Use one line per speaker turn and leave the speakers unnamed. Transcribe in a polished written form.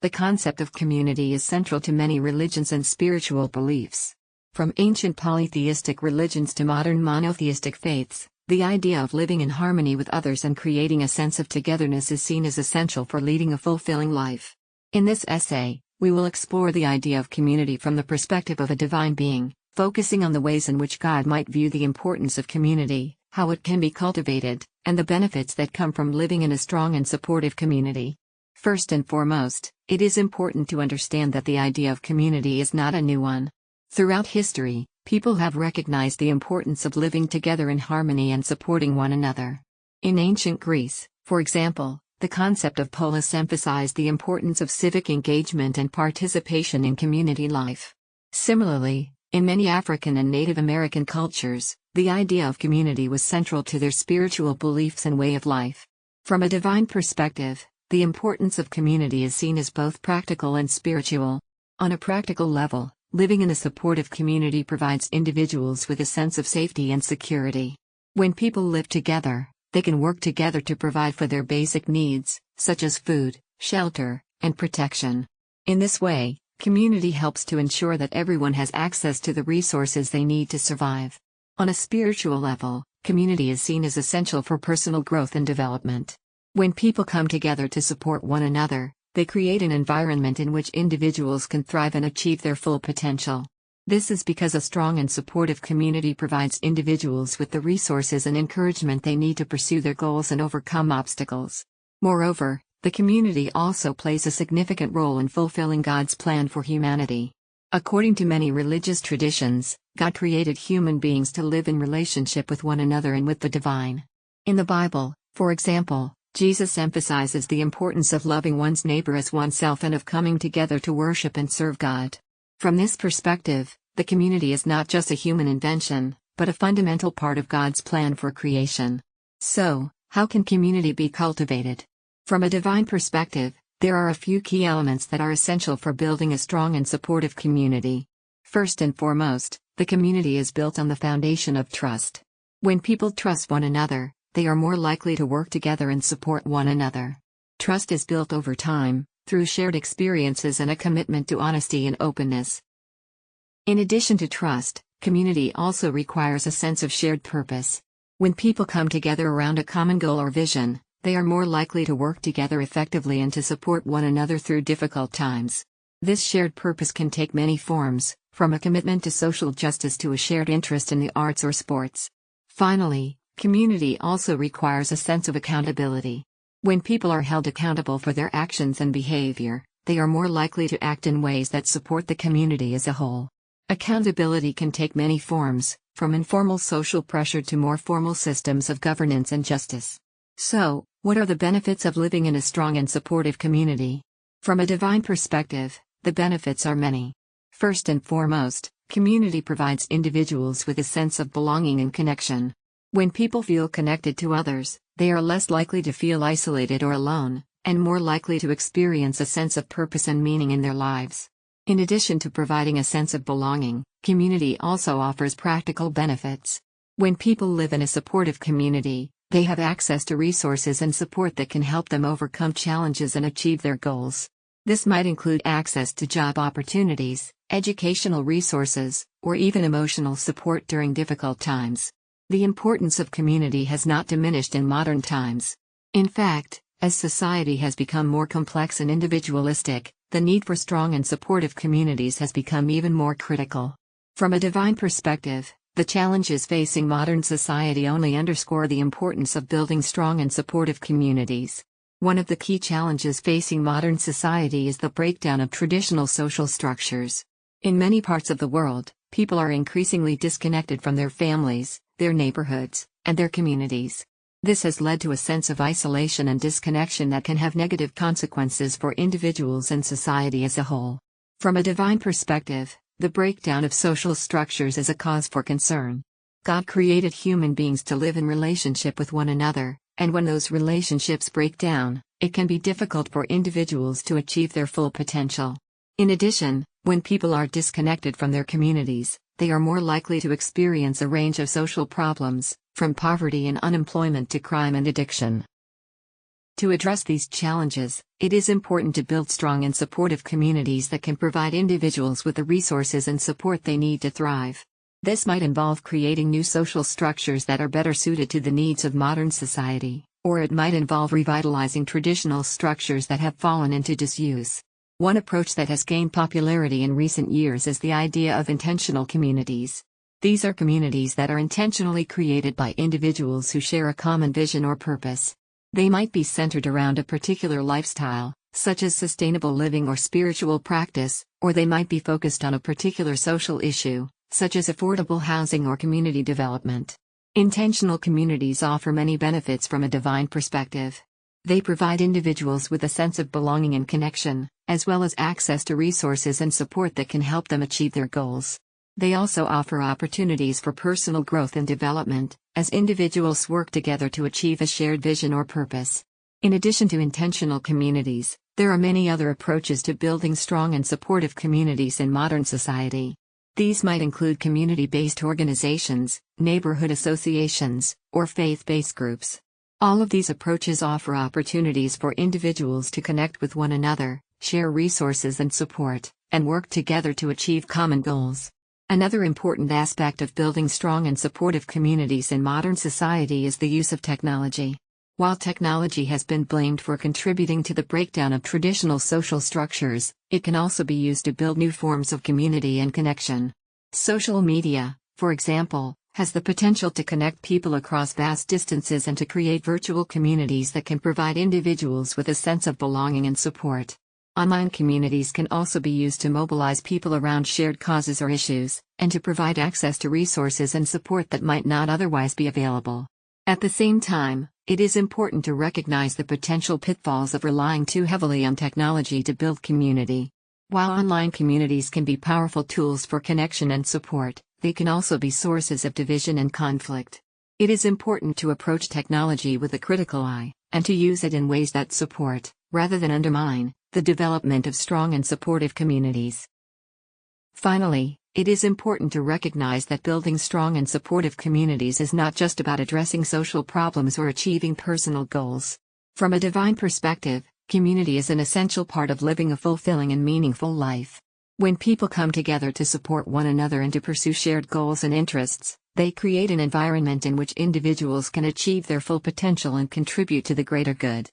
The concept of community is central to many religions and spiritual beliefs. From ancient polytheistic religions to modern monotheistic faiths, the idea of living in harmony with others and creating a sense of togetherness is seen as essential for leading a fulfilling life. In this essay, we will explore the idea of community from the perspective of a divine being, focusing on the ways in which God might view the importance of community, how it can be cultivated, and the benefits that come from living in a strong and supportive community. First and foremost, it is important to understand that the idea of community is not a new one. Throughout history, people have recognized the importance of living together in harmony and supporting one another. In ancient Greece, for example, the concept of polis emphasized the importance of civic engagement and participation in community life. Similarly, in many African and Native American cultures, the idea of community was central to their spiritual beliefs and way of life. From a divine perspective, the importance of community is seen as both practical and spiritual. On a practical level, living in a supportive community provides individuals with a sense of safety and security. When people live together, they can work together to provide for their basic needs, such as food, shelter, and protection. In this way, community helps to ensure that everyone has access to the resources they need to survive. On a spiritual level, community is seen as essential for personal growth and development. When people come together to support one another, they create an environment in which individuals can thrive and achieve their full potential. This is because a strong and supportive community provides individuals with the resources and encouragement they need to pursue their goals and overcome obstacles. Moreover, the community also plays a significant role in fulfilling God's plan for humanity. According to many religious traditions, God created human beings to live in relationship with one another and with the divine. In the Bible, for example, Jesus emphasizes the importance of loving one's neighbor as oneself and of coming together to worship and serve God. From this perspective, the community is not just a human invention, but a fundamental part of God's plan for creation. So, how can community be cultivated? From a divine perspective, there are a few key elements that are essential for building a strong and supportive community. First and foremost, the community is built on the foundation of trust. When people trust one another, they are more likely to work together and support one another. Trust is built over time, through shared experiences and a commitment to honesty and openness. In addition to trust, community also requires a sense of shared purpose. When people come together around a common goal or vision, they are more likely to work together effectively and to support one another through difficult times. This shared purpose can take many forms, from a commitment to social justice to a shared interest in the arts or sports. Finally, community also requires a sense of accountability. When people are held accountable for their actions and behavior, they are more likely to act in ways that support the community as a whole. Accountability can take many forms, from informal social pressure to more formal systems of governance and justice. So, what are the benefits of living in a strong and supportive community? From a divine perspective, the benefits are many. First and foremost, community provides individuals with a sense of belonging and connection. When people feel connected to others, they are less likely to feel isolated or alone, and more likely to experience a sense of purpose and meaning in their lives. In addition to providing a sense of belonging, community also offers practical benefits. When people live in a supportive community, they have access to resources and support that can help them overcome challenges and achieve their goals. This might include access to job opportunities, educational resources, or even emotional support during difficult times. The importance of community has not diminished in modern times. In fact, as society has become more complex and individualistic, the need for strong and supportive communities has become even more critical. From a divine perspective, the challenges facing modern society only underscore the importance of building strong and supportive communities. One of the key challenges facing modern society is the breakdown of traditional social structures. In many parts of the world, people are increasingly disconnected from their families, their neighborhoods, and their communities. This has led to a sense of isolation and disconnection that can have negative consequences for individuals and society as a whole. From a divine perspective, the breakdown of social structures is a cause for concern. God created human beings to live in relationship with one another, and when those relationships break down, it can be difficult for individuals to achieve their full potential. In addition, when people are disconnected from their communities, they are more likely to experience a range of social problems, from poverty and unemployment to crime and addiction. To address these challenges, it is important to build strong and supportive communities that can provide individuals with the resources and support they need to thrive. This might involve creating new social structures that are better suited to the needs of modern society, or it might involve revitalizing traditional structures that have fallen into disuse. One approach that has gained popularity in recent years is the idea of intentional communities. These are communities that are intentionally created by individuals who share a common vision or purpose. They might be centered around a particular lifestyle, such as sustainable living or spiritual practice, or they might be focused on a particular social issue, such as affordable housing or community development. Intentional communities offer many benefits from a divine perspective. They provide individuals with a sense of belonging and connection, as well as access to resources and support that can help them achieve their goals. They also offer opportunities for personal growth and development, as individuals work together to achieve a shared vision or purpose. In addition to intentional communities, there are many other approaches to building strong and supportive communities in modern society. These might include community-based organizations, neighborhood associations, or faith-based groups. All of these approaches offer opportunities for individuals to connect with one another, share resources and support, and work together to achieve common goals. Another important aspect of building strong and supportive communities in modern society is the use of technology. While technology has been blamed for contributing to the breakdown of traditional social structures, it can also be used to build new forms of community and connection. Social media, for example, has the potential to connect people across vast distances and to create virtual communities that can provide individuals with a sense of belonging and support. Online communities can also be used to mobilize people around shared causes or issues, and to provide access to resources and support that might not otherwise be available. At the same time, it is important to recognize the potential pitfalls of relying too heavily on technology to build community. While online communities can be powerful tools for connection and support, they can also be sources of division and conflict. It is important to approach technology with a critical eye, and to use it in ways that support, rather than undermine, the development of strong and supportive communities. Finally, it is important to recognize that building strong and supportive communities is not just about addressing social problems or achieving personal goals. From a divine perspective, community is an essential part of living a fulfilling and meaningful life. When people come together to support one another and to pursue shared goals and interests, they create an environment in which individuals can achieve their full potential and contribute to the greater good.